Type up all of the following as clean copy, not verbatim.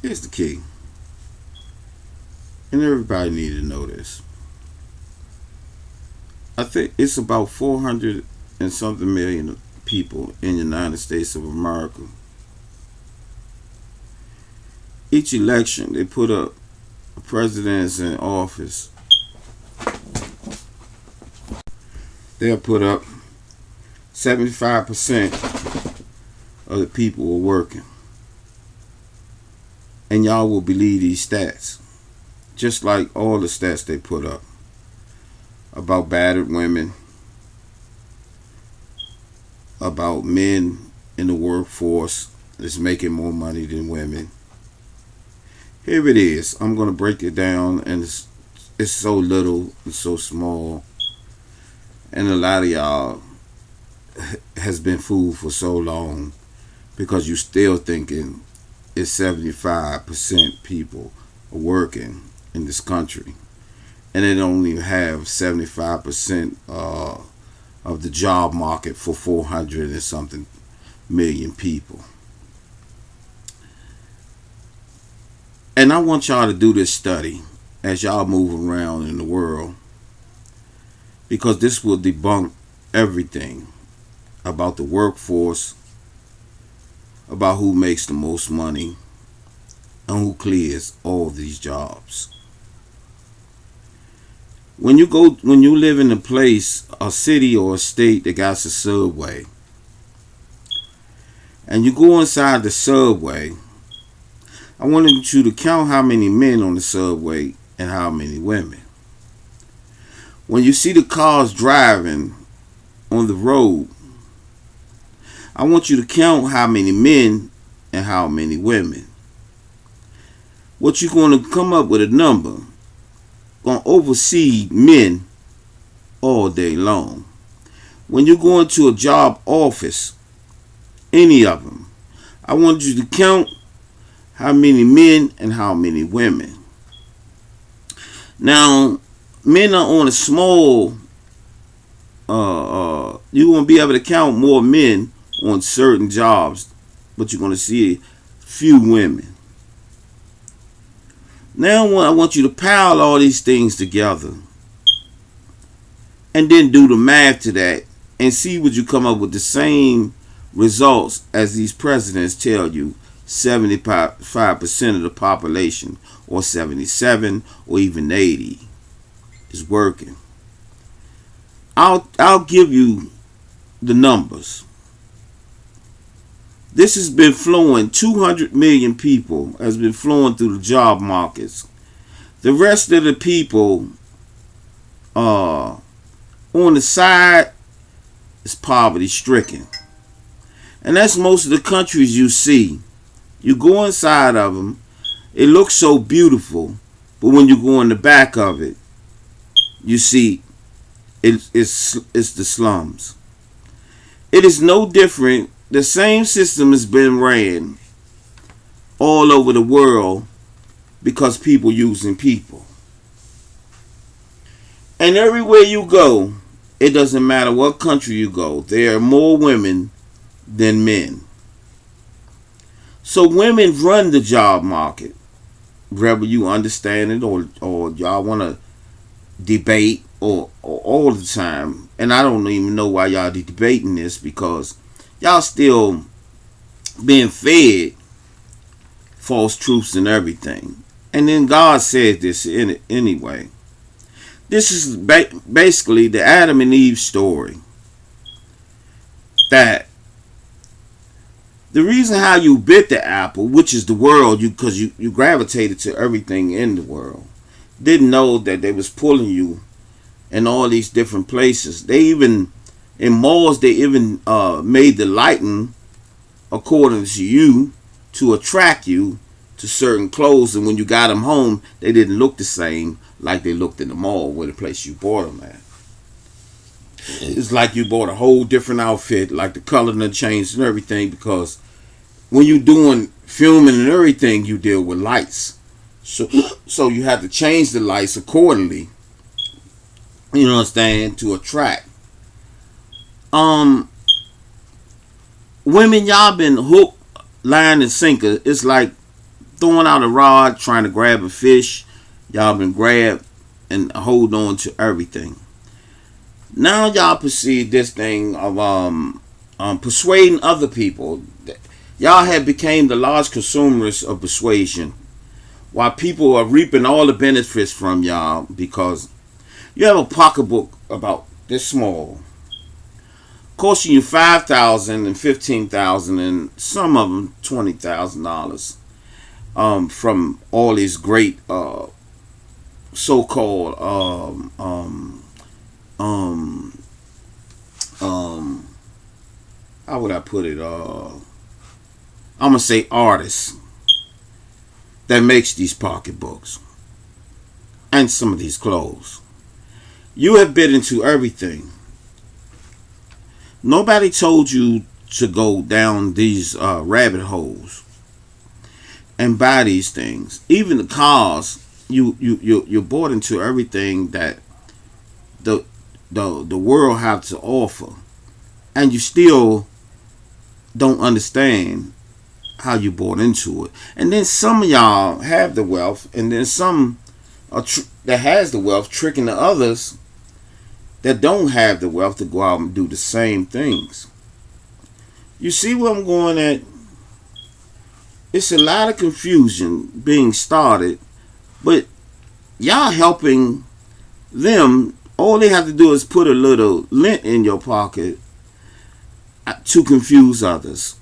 Here's the key, and everybody need to know this. I think it's about 400 and something million people in the United States of America. Each election, they put up presidents in office. They'll put up 75% of the people are working. And y'all will believe these stats. Just like all the stats they put up about battered women, about men in the workforce that's making more money than women. Here it is. I'm going to break it down, and it's so little, it's so small. And a lot of y'all has been fooled for so long because you still thinking it's 75% people are working in this country. And they don't even have 75% of the job market for 400 and something million people. And I want y'all to do this study as y'all move around in the world, because this will debunk everything about the workforce, about who makes the most money, and who clears all these jobs. When you live in a place, a city or a state that got a subway, and you go inside the subway, I wanted you to count how many men on the subway and how many women. When you see the cars driving on the road, I want you to count how many men and how many women. What you're going to come up with a number, going to oversee men all day long. When you go into a job office, any of them, I want you to count how many men and how many women. Now, men are on a small, you're going to be able to count more men on certain jobs, but you're going to see few women. Now I want you to pile all these things together and then do the math to that and see what you come up with the same results as these presidents tell you 75% of the population, or 77, or even 80 is working. I'll give you the numbers. This has been flowing, 200 million people has been flowing through the job markets. The rest of the people on the side is poverty stricken. And that's most of the countries you see. You go inside of them, it looks so beautiful, but when you go in the back of it, you see it's the slums. It is no different. The same system has been ran all over the world because people using people. And everywhere you go, it doesn't matter what country you go, there are more women than men. So women run the job market, whether you understand it or y'all want to debate or all the time. And I don't even know why y'all debating this, because y'all still being fed false truths and everything. And then God said this in it anyway. This is basically the Adam and Eve story. That the reason how you bit the apple, which is the world, because you gravitated to everything in the world, didn't know that they was pulling you in all these different places. They even, in malls, they even made the lighting according to you to attract you to certain clothes, and when you got them home, they didn't look the same like they looked in the mall where the place you bought them at. It's like you bought a whole different outfit, like the color and the changed and everything, because when you doing filming and everything, you deal with lights. So you have to change the lights accordingly. You know what I'm saying? To attract. Women, y'all been hooked, line, and sinker. It's like throwing out a rod trying to grab a fish. Y'all been grabbed and hold on to everything. Now y'all perceive this thing of persuading other people. Y'all have became the large consumers of persuasion, while people are reaping all the benefits from y'all because you have a pocketbook about this small, costing you $5,000 and $15,000 and some of them $20,000 from all these great so-called how would I put it? I'm gonna say artists that makes these pocketbooks and some of these clothes. You have bit into everything. Nobody told you to go down these rabbit holes and buy these things. Even the cars, you're bought into everything that the world have to offer, and you still don't understand how you bought into it. And then some of y'all have the wealth, and then some that has the wealth tricking the others that don't have the wealth to go out and do the same things. You see where I'm going at? It's a lot of confusion being started, but y'all helping them. All they have to do is put a little lint in your pocket to confuse others.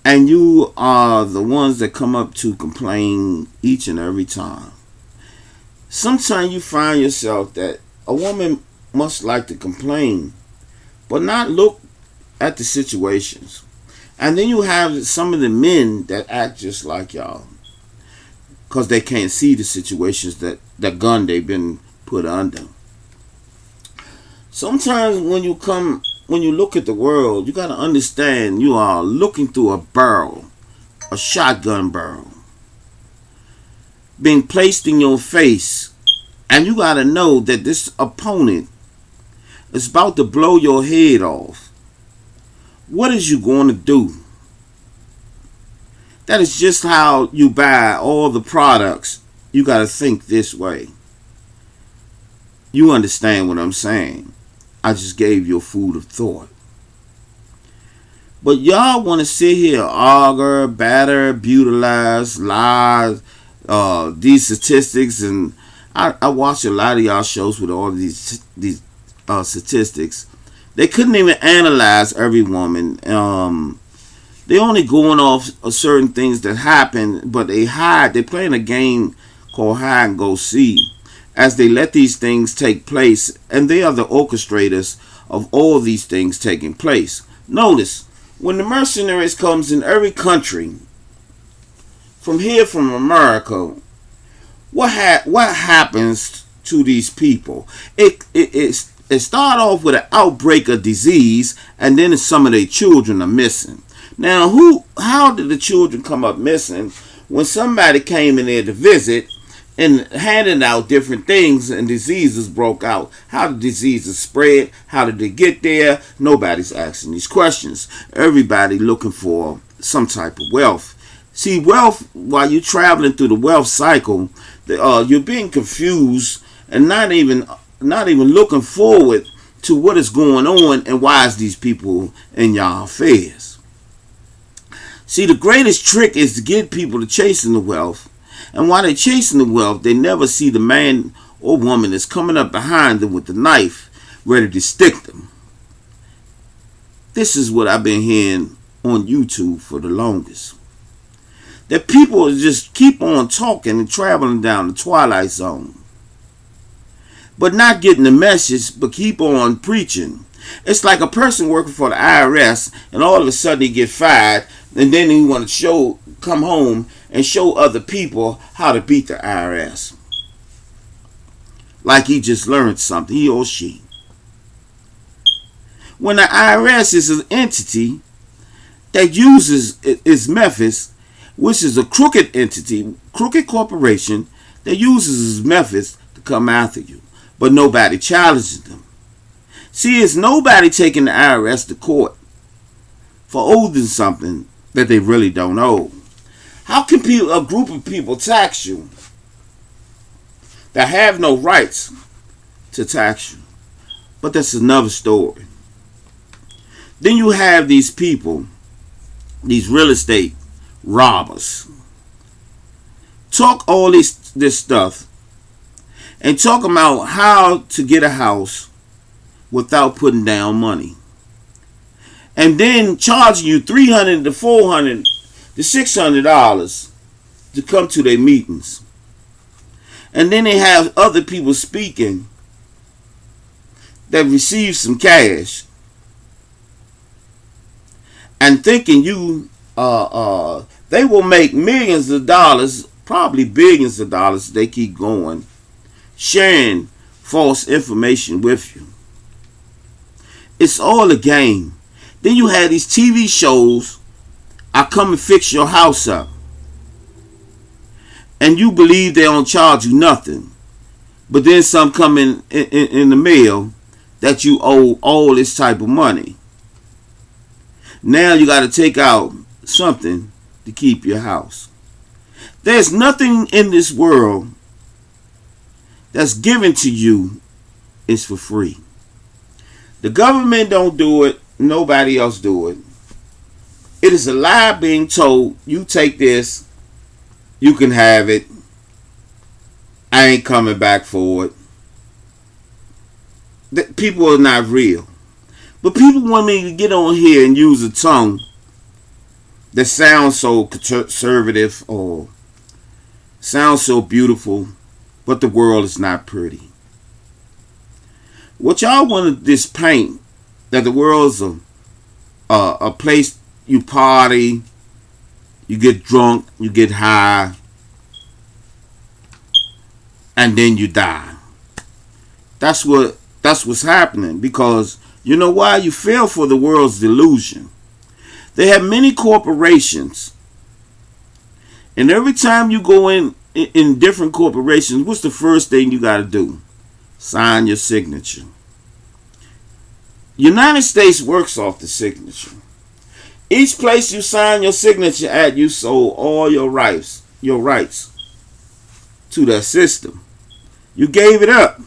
And you are the ones that come up to complain each and every time. Sometimes you find yourself that a woman must like to complain, but not look at the situations. And then you have some of the men that act just like y'all, because they can't see the situations that gun they've been put under. Sometimes when you look at the world, you got to understand you are looking through a barrel, a shotgun barrel, being placed in your face. And you got to know that this opponent is about to blow your head off. What is you going to do? That is just how you buy all the products. You got to think this way. You understand what I'm saying? I just gave you a food of thought. But y'all want to sit here, argue, batter, brutalize, lie, these statistics, and I watch a lot of y'all shows with all these statistics. They couldn't even analyze every woman. They only going off certain things that happen, but they hide. They're playing a game called hide and go see, as they let these things take place, and they are the orchestrators of all these things taking place. Notice, when the mercenaries comes in every country, from America, what happens to these people? It start off with an outbreak of disease, and then some of their children are missing. Now, how did the children come up missing when somebody came in there to visit and handing out different things and diseases broke out? How did diseases spread? How did they get there? Nobody's asking these questions. Everybody looking for some type of wealth. See, wealth, while you're traveling through the wealth cycle, you're being confused and not even looking forward to what is going on and why is these people in y'all affairs. See, the greatest trick is to get people to chasing the wealth. And while they're chasing the wealth, they never see the man or woman that's coming up behind them with the knife, ready to stick them. This is what I've been hearing on YouTube for the longest. That people just keep on talking and traveling down the twilight zone, but not getting the message, but keep on preaching. It's like a person working for the IRS, and all of a sudden he get fired, and then he want to come home and show other people how to beat the IRS. Like he just learned something, he or she. When the IRS is an entity that uses its methods, which is a crooked entity, crooked corporation that uses its methods to come after you, but nobody challenges them. See, it's nobody taking the IRS to court for owing something that they really don't owe. How can people, a group of people tax you that have no rights to tax you? But that's another story. Then you have these people, these real estate robbers, talk all this stuff and talk about how to get a house without putting down money, and then charging you $300 to $400 to $600 to come to their meetings. And then they have other people speaking that receive some cash and thinking they will make millions of dollars, probably billions of dollars. They keep going, sharing false information with you. It's all a game. Then you have these TV shows, I come and fix your house up. And you believe they don't charge you nothing. But then some come in the mail that you owe all this type of money. Now you got to take out something to keep your house. There's nothing in this world that's given to you is for free. The government don't do it. Nobody else do it. It is a lie being told, you take this, you can have it. I ain't coming back for it. People are not real. But people want me to get on here and use a tongue that sounds so conservative or sounds so beautiful, but the world is not pretty. What y'all want to just paint that the world's a place you party, you get drunk, you get high, and then you die. That's what's happening, because you know why? You fell for the world's delusion. They have many corporations, and every time you go in different corporations, what's the first thing you got to do? Sign your signature. United States works off the signature. Each place you sign your signature at, you sold all your rights to that system. You gave it up.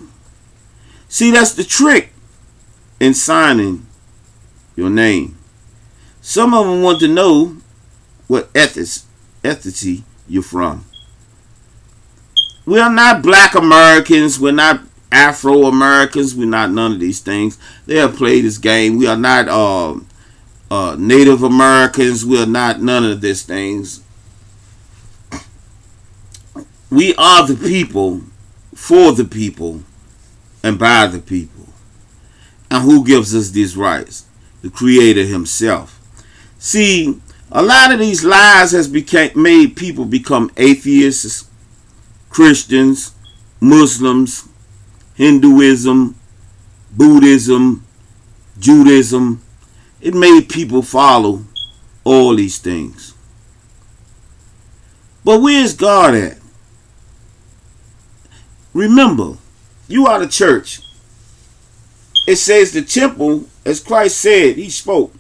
See, that's the trick in signing your name. Some of them want to know what ethnicity you're from. We are not black Americans. We're not Afro-Americans. We're not none of these things. They have played this game. We are not Native Americans. We are not none of these things. We are the people, for the people, and by the people. And who gives us these rights? The Creator himself. See, a lot of these lies has made people become atheists, Christians, Muslims, Hinduism, Buddhism, Judaism. It made people follow all these things. But where's God at? Remember, you are the church. It says the temple, as Christ said, he spoke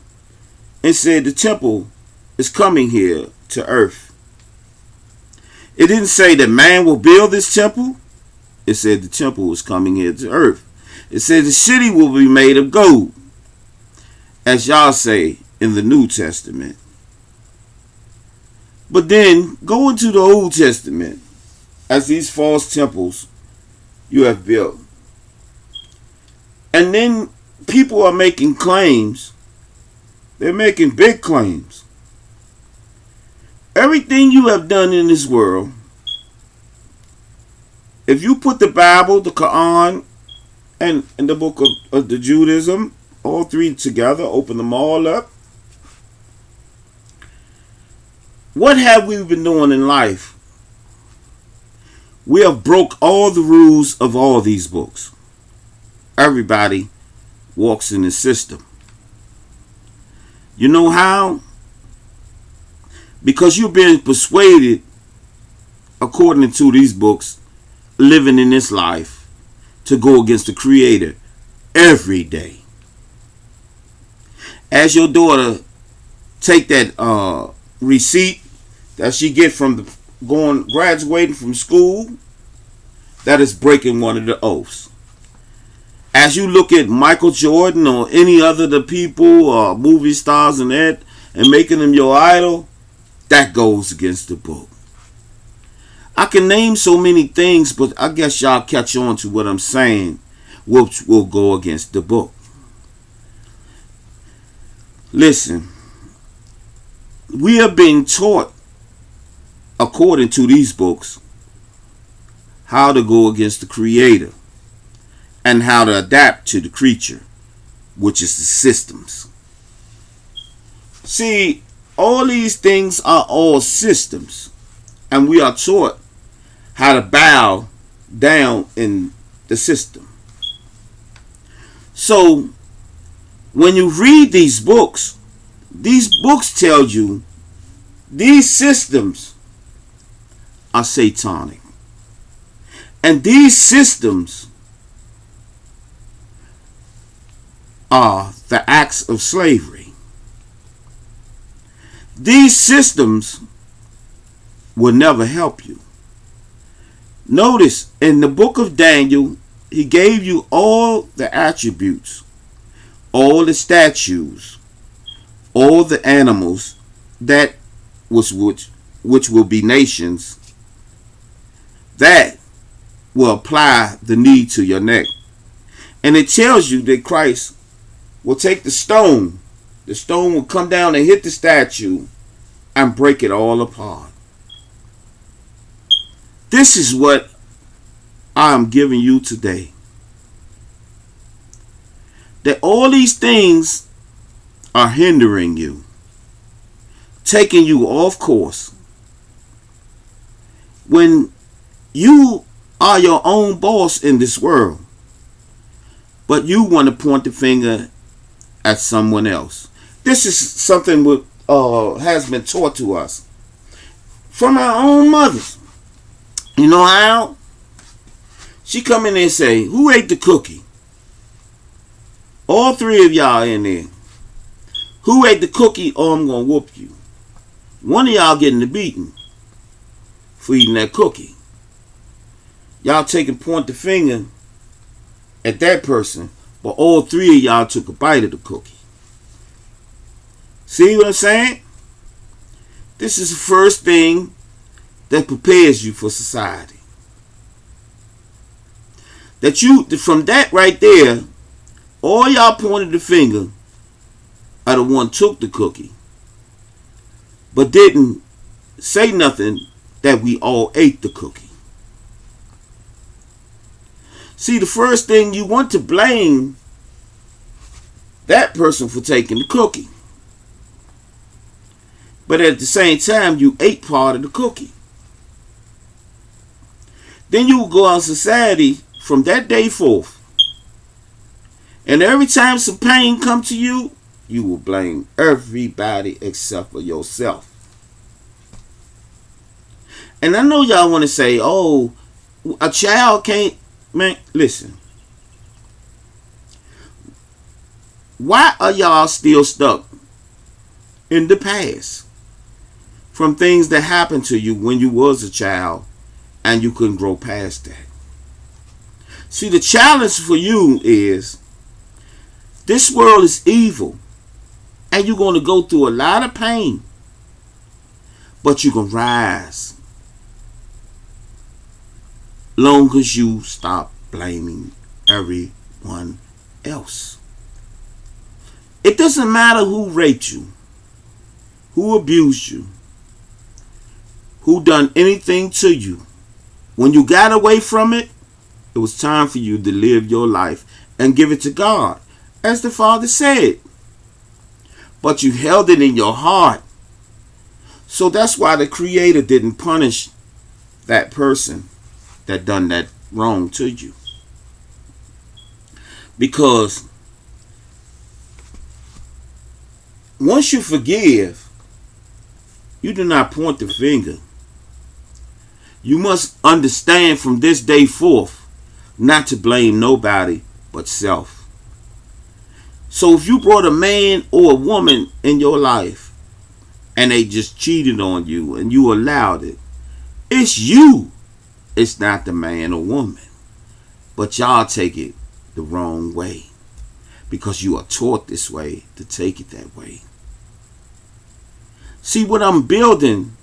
and said the temple is coming here to earth. It didn't say that man will build this temple. It said the temple was coming here to earth. It said the city will be made of gold, as y'all say in the New Testament. But then go into the Old Testament, as these false temples you have built. And then people are making claims. They're making big claims. Everything you have done in this world, if you put the Bible, the Quran, and the book of the Judaism, all three together, open them all up, what have we been doing in life? We have broke all the rules of all these books. Everybody walks in the system. You know how? Because you're being persuaded, according to these books, living in this life, to go against the Creator every day. As your daughter take that receipt that she get from the graduating from school, that is breaking one of the oaths. As you look at Michael Jordan or any other the people or movie stars and making them your idol, that goes against the book. I can name so many things, but I guess y'all catch on to what I'm saying, which will go against the book. Listen, we are being taught, according to these books, how to go against the Creator and how to adapt to the creature, which is the systems. See, all these things are all systems, and we are taught how to bow down in the system. So, when you read these books tell you these systems are satanic. And these systems are the acts of slavery. These systems will never help you. Notice in the book of Daniel, he gave you all the attributes, all the statues, all the animals that was which will be nations that will apply the knee to your neck. And it tells you that Christ will take the stone will come down and hit the statue and break it all apart. This is what I am giving you today. That all these things are hindering you, taking you off course. When you are your own boss in this world, but you want to point the finger at someone else. This is something that has been taught to us from our own mothers. You know how? She come in there and say, who ate the cookie? All three of y'all in there. Who ate the cookie? Oh, I'm going to whoop you. One of y'all getting the beating for eating that cookie. Y'all point the finger at that person, but all three of y'all took a bite of the cookie. See what I'm saying? This is the first thing that prepares you for society. From that right there, all y'all pointed the finger at the one took the cookie, but didn't say nothing that we all ate the cookie. See, the first thing you want to blame that person for taking the cookie. But at the same time, you ate part of the cookie. Then you will go out in society from that day forth. And every time some pain comes to you, you will blame everybody except for yourself. And I know y'all want to say, oh, a child can't. Man, listen. Why are y'all still stuck in the past from things that happened to you when you was a child and you couldn't grow past that? See, the challenge for you is this world is evil and you're going to go through a lot of pain, but you're going to rise long as you stop blaming everyone else. It doesn't matter who raped you, who abused you, who done anything to you. When you got away from it, it was time for you to live your life and give it to God, as the Father said. But you held it in your heart. So that's why the Creator didn't punish that person that done that wrong to you. Because once you forgive, you do not point the finger. You must understand from this day forth not to blame nobody but self. So if you brought a man or a woman in your life and they just cheated on you and you allowed it. It's you. It's not the man or woman. But y'all take it the wrong way because you are taught this way to take it that way. See, what I'm building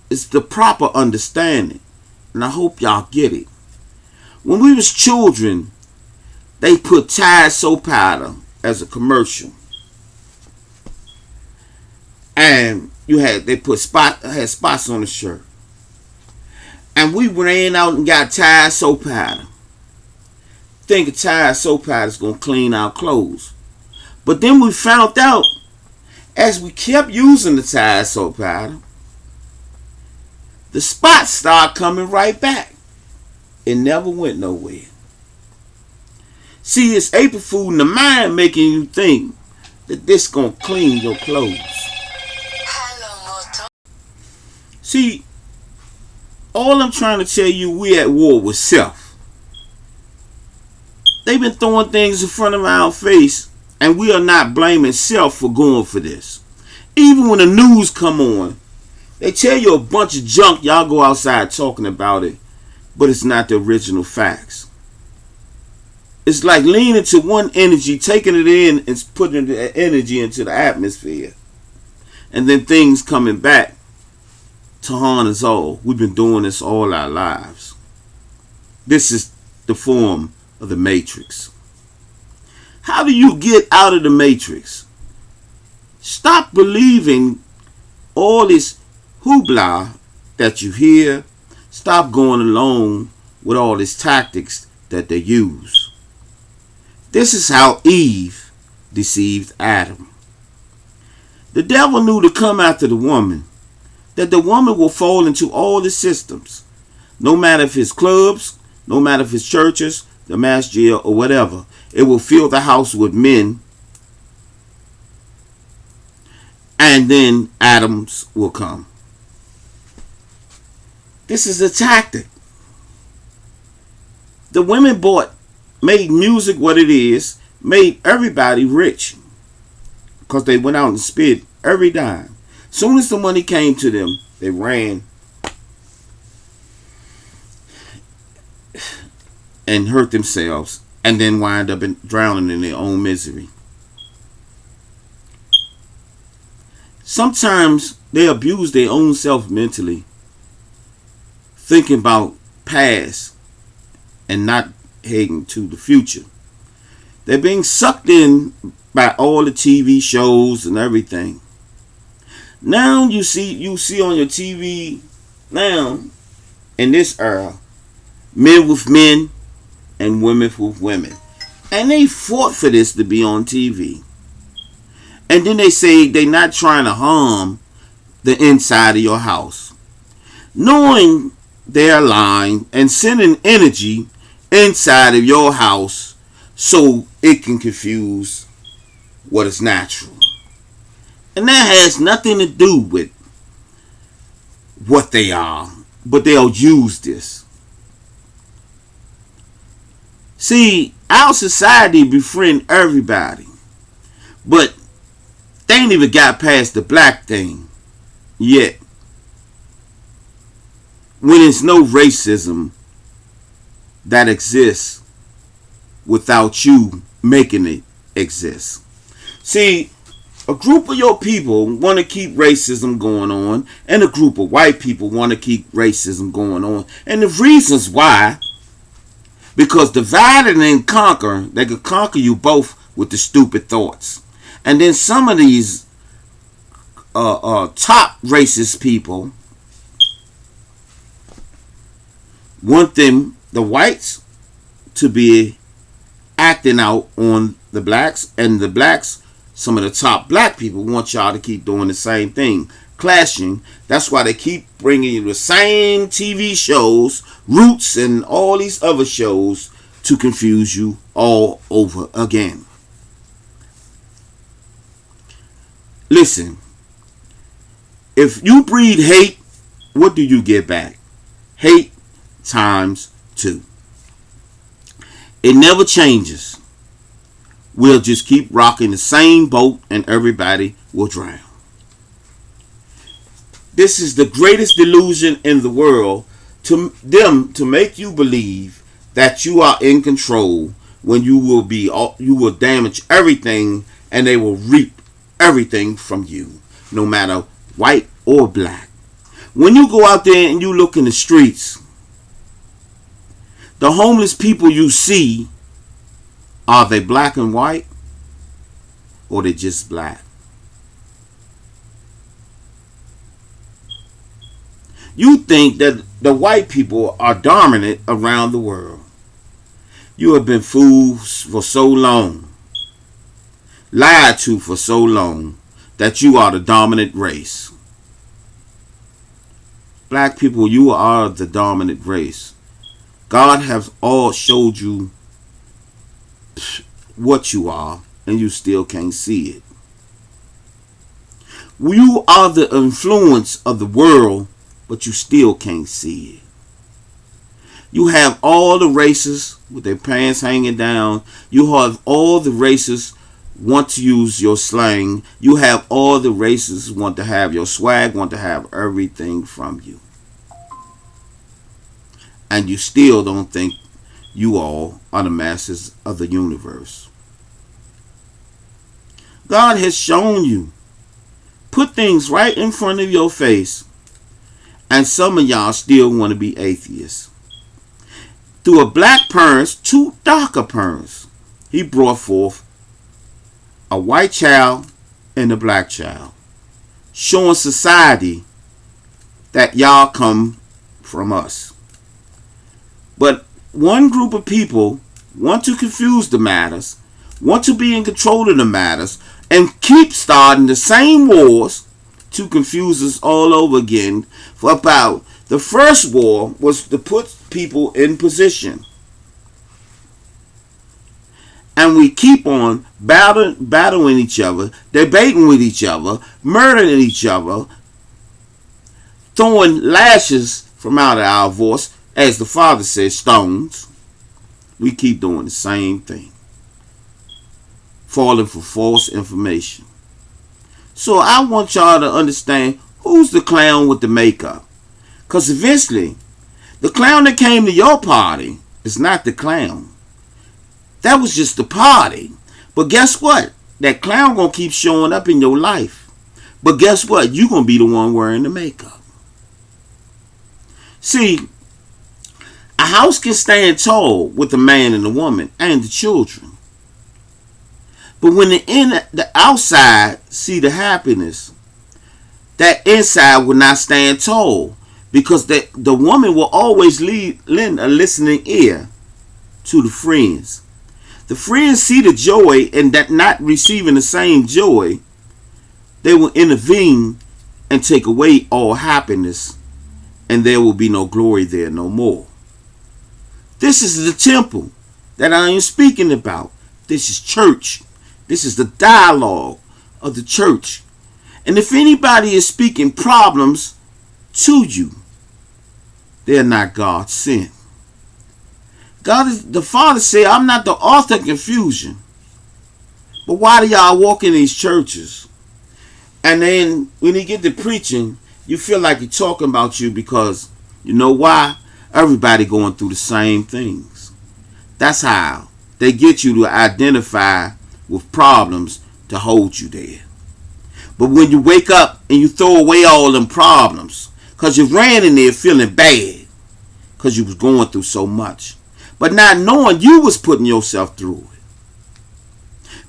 is the proper understanding, and I hope y'all get it. When we was children, they put Tide soap powder as a commercial, and they had spots on the shirt, and we ran out and got Tide soap powder, thinking Tide soap powder is gonna clean our clothes. But then we found out, as we kept using the Tide soap powder, the spots started coming right back. It never went nowhere. See, it's April Fool in the mind making you think that this gonna clean your clothes. See, all I'm trying to tell you, we at war with self. They've been throwing things in front of our face, and we are not blaming self for going for this. Even when the news come on, they tell you a bunch of junk, y'all go outside talking about it, but it's not the original facts. It's like leaning to one energy, taking it in and putting the energy into the atmosphere, and then things coming back to harm us all. We've been doing this all our lives. This is the form of the matrix. How do you get out of the matrix? Stop believing all this hoopla that you hear. Stop going along with all these tactics that they use. This is how Eve deceived Adam. The devil knew to come after the woman, that the woman will fall into all the systems, no matter if it's clubs, no matter if it's churches, the mass jail, or whatever. It will fill the house with men, and then Adams will come. This is a tactic. The women made music what it is, made everybody rich, because they went out and spent every dime. Soon as the money came to them, they ran and hurt themselves, and then wind up drowning in their own misery. Sometimes they abuse their own self mentally, thinking about past and not heading to the future. They're being sucked in by all the TV shows and everything. Now you see on your TV now, in this era, men with men and women with women. And they fought for this to be on TV. And then they say they're not trying to harm the inside of your house. Knowing they're lying and sending energy inside of your house so it can confuse what is natural. And that has nothing to do with what they are, but they'll use this. See, our society befriend everybody, but they ain't even got past the black thing yet. When there's no racism that exists without you making it exist. See, a group of your people want to keep racism going on, and a group of white people want to keep racism going on. And the reasons why, because divide and conquer, they could conquer you both with the stupid thoughts. And then some of these top racist people want the whites, to be acting out on the blacks, and the blacks, some of the top black people, want y'all to keep doing the same thing, clashing. That's why they keep bringing you the same TV shows, Roots and all these other shows, to confuse you all over again. Listen, if you breed hate, what do you get back? Hate times 2. It never changes. We'll just keep rocking the same boat and everybody will drown. This is the greatest delusion in the world, to them to make you believe that you are in control when you will damage everything and they will reap everything from you, no matter white or black. When you go out there and you look in the streets, the homeless people you see, are they black and white, or they just black? You think that the white people are dominant around the world. You have been fooled for so long, lied to for so long, that you are the dominant race. Black people, you are the dominant race. God has all showed you what you are, and you still can't see it. You are the influence of the world, but you still can't see it. You have all the races with their pants hanging down. You have all the races want to use your slang. You have all the races want to have your swag, want to have everything from you. And you still don't think you all are the masters of the universe. God has shown you, put things right in front of your face, and some of y'all still want to be atheists. Through a black parents, two darker parents, he brought forth a white child and a black child, showing society that y'all come from us. But one group of people want to confuse the matters, want to be in control of the matters, and keep starting the same wars to confuse us all over again. For about the first war was to put people in position. And we keep on battling each other, debating with each other, murdering each other, throwing lashes from out of our voice, as the Father says, stones. We keep doing the same thing, falling for false information. So I want y'all to understand, who's the clown with the makeup? Because eventually, the clown that came to your party is not the clown. That was just the party. But guess what? That clown gonna keep showing up in your life. But guess what? You gonna be the one wearing the makeup. See, a house can stand tall with the man and the woman and the children. But when the outside see the happiness, that inside will not stand tall, because the woman will always lend a listening ear to the friends. The friends see the joy, and that not receiving the same joy, they will intervene and take away all happiness, and there will be no glory there no more. This is the temple that I am speaking about. This is church. This is the dialogue of the church. And if anybody is speaking problems to you, they're not God sent. The Father said, I'm not the author of confusion. But why do y'all walk in these churches? And then when he get to preaching, you feel like he's talking about you, because you know why? Everybody going through the same things. That's how they get you to identify with problems to hold you there. But when you wake up and you throw away all them problems, because you ran in there feeling bad, because you was going through so much, but not knowing you was putting yourself through it.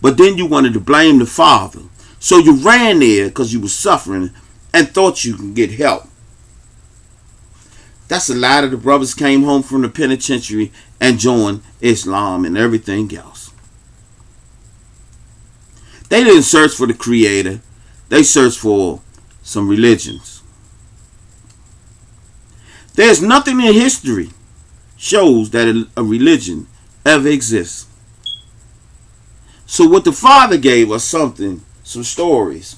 But then you wanted to blame the Father. So you ran there because you was suffering and thought you could get help. That's a lot of the brothers came home from the penitentiary and joined Islam and everything else. They didn't search for the Creator. They searched for some religions. There's nothing in history shows that a religion ever exists. So what the Father gave us some stories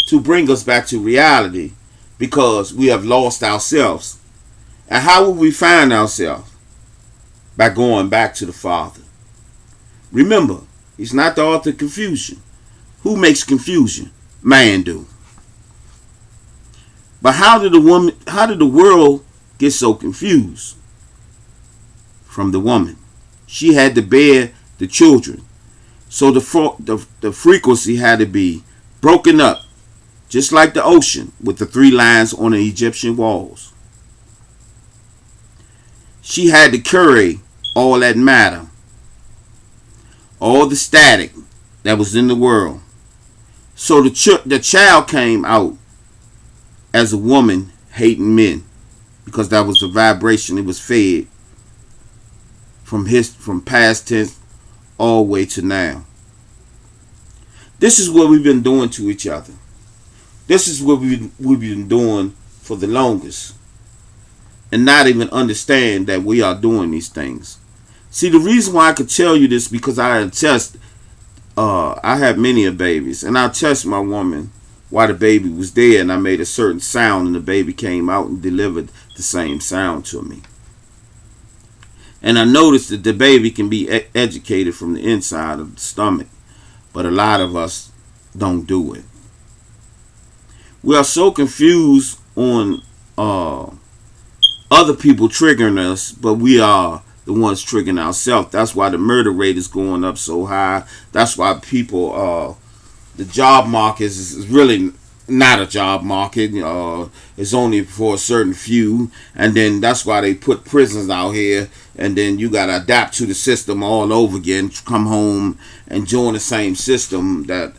to bring us back to reality, because we have lost ourselves. And how will we find ourselves? By going back to the Father. Remember, he's not the author of confusion. Who makes confusion? Man do. But how did the world get so confused? From the woman. She had to bear the children. So the frequency had to be broken up, just like the ocean with the 3 lines on the Egyptian walls. She had to carry all that matter, all the static that was in the world. So the child came out as a woman hating men, because that was the vibration it was fed from past tense all the way to now. This is what we've been doing to each other. This is what we've been doing for the longest, and not even understand that we are doing these things. See, the reason why I could tell you this, because I had many a babies, and I test my woman while the baby was there, and I made a certain sound, and the baby came out and delivered the same sound to me. And I noticed that the baby can be educated from the inside of the stomach, but a lot of us don't do it. We are so confused on other people triggering us, but we are the ones triggering ourselves. That's why the murder rate is going up so high. That's why people, the job market is really not a job market. It's only for a certain few, and then that's why they put prisons out here, and then you got to adapt to the system all over again, come home and join the same system that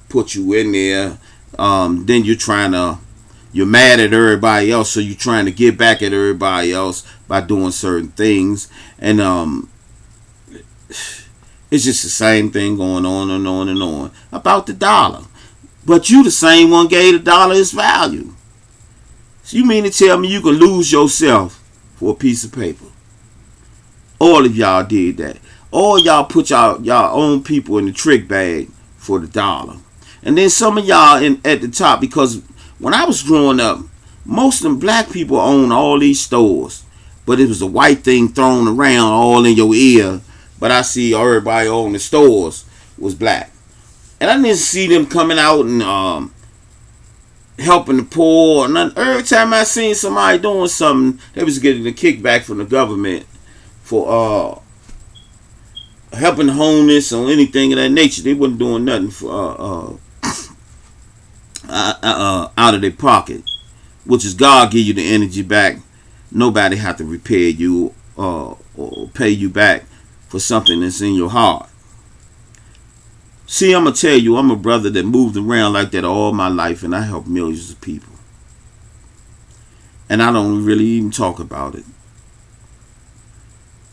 put you in there. Then you're mad at everybody else, so you're trying to get back at everybody else by doing certain things, and it's just the same thing going on and on and on about the dollar. But you the same one gave the dollar its value. So you mean to tell me you can lose yourself for a piece of paper? All of y'all did that. All y'all put y'all own people in the trick bag for the dollar. And then some of y'all at the top, because when I was growing up, most of them black people owned all these stores. But it was a white thing thrown around all in your ear. But I see everybody owning the stores was black. And I didn't see them coming out and helping the poor. And every time I seen somebody doing something, they was getting a kickback from the government for helping the homeless or anything of that nature. They wasn't doing nothing for out of their pocket, which is God give you the energy back. Nobody have to repair you or pay you back for something that's in your heart. See, I'm going to tell you, I'm a brother that moved around like that all my life, and I helped millions of people. And I don't really even talk about it.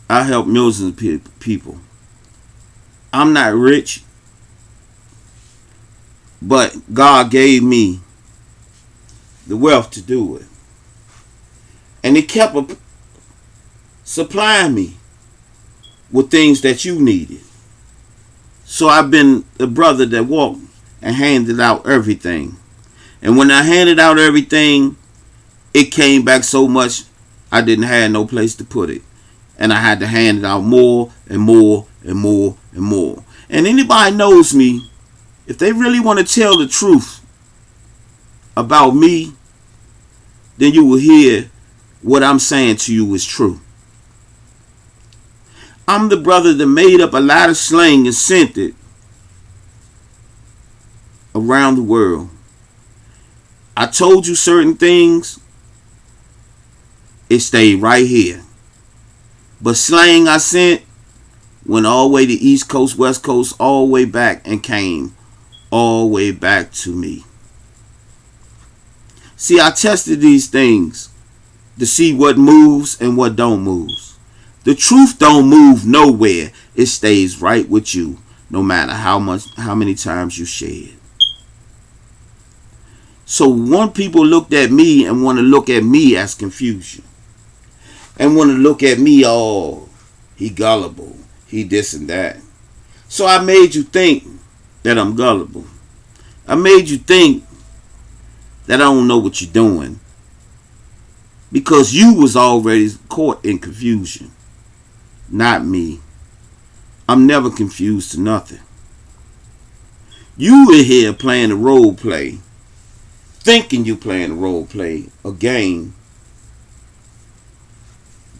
I help millions of people. I'm not rich, but God gave me the wealth to do it. And He kept supplying me with things that you needed. So I've been the brother that walked and handed out everything. And when I handed out everything, it came back so much I didn't have no place to put it. And I had to hand it out more and more and more and more. And anybody knows me, if they really want to tell the truth about me, then you will hear what I'm saying to you is true. I'm the brother that made up a lot of slang and sent it around the world. I told you certain things, it stayed right here. But slang I sent went all the way to East Coast, West Coast, all the way back and came all the way back to me. See, I tested these things to see what moves and what don't move. The truth don't move nowhere. It stays right with you, no matter how many times you share it. So when people looked at me and want to look at me as confusion, and want to look at me, oh, he gullible, he this and that. So I made you think that I'm gullible. I made you think that I don't know what you're doing, because you was already caught in confusion. Not me. I'm never confused to nothing. You in here playing a role play thinking you playing a role play, a game,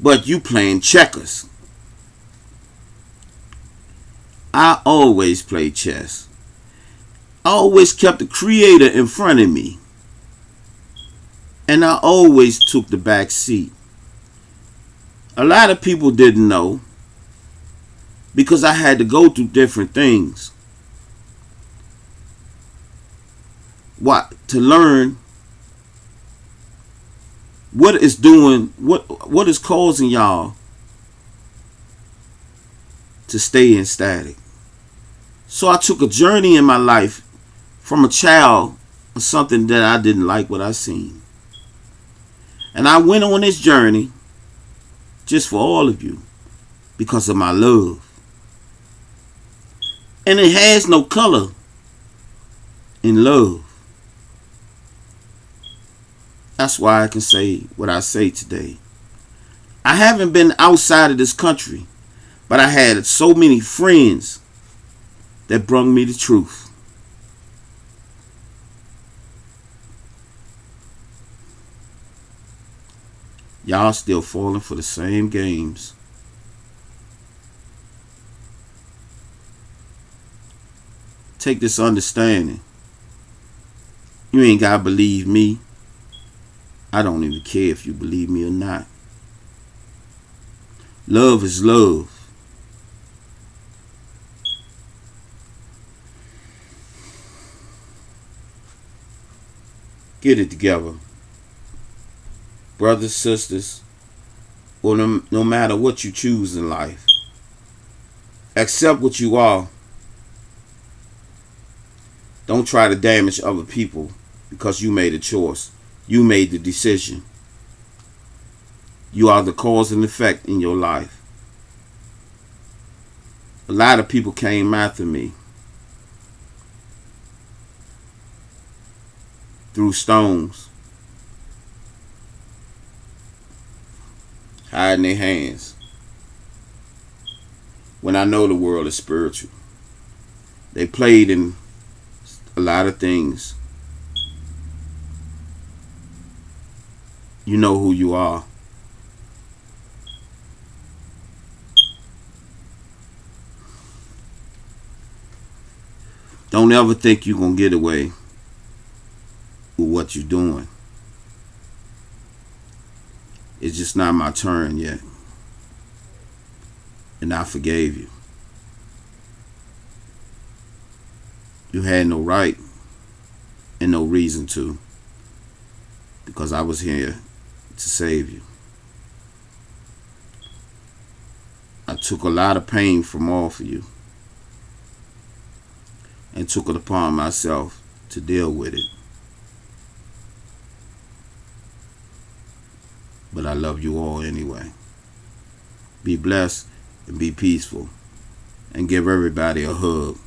but you playing checkers. I always played chess. I always kept the creator in front of me. And I always took the back seat. A lot of people didn't know because I had to go through different things. What? To learn what is doing, what is causing y'all to stay in static. So I took a journey in my life from a child of something that I didn't like what I seen. And I went on this journey just for all of you because of my love. And it has no color in love. That's why I can say what I say today. I haven't been outside of this country, but I had so many friends that brought me the truth. Y'all still falling for the same games. Take this understanding. You ain't gotta believe me. I don't even care if you believe me or not. Love is love. Get it together. Brothers, sisters, or no matter what you choose in life, accept what you are. Don't try to damage other people because you made a choice. You made the decision. You are the cause and effect in your life. A lot of people came after me through stones, hiding their hands. When I know the world is spiritual, they played in a lot of things. You know who you are. Don't ever think you're going to get away with what you're doing. It's just not my turn yet. And I forgave you. You had no right and no reason to, because I was here to save you. I took a lot of pain from off of you and took it upon myself to deal with it. But I love you all anyway. Be blessed and be peaceful, and give everybody a hug.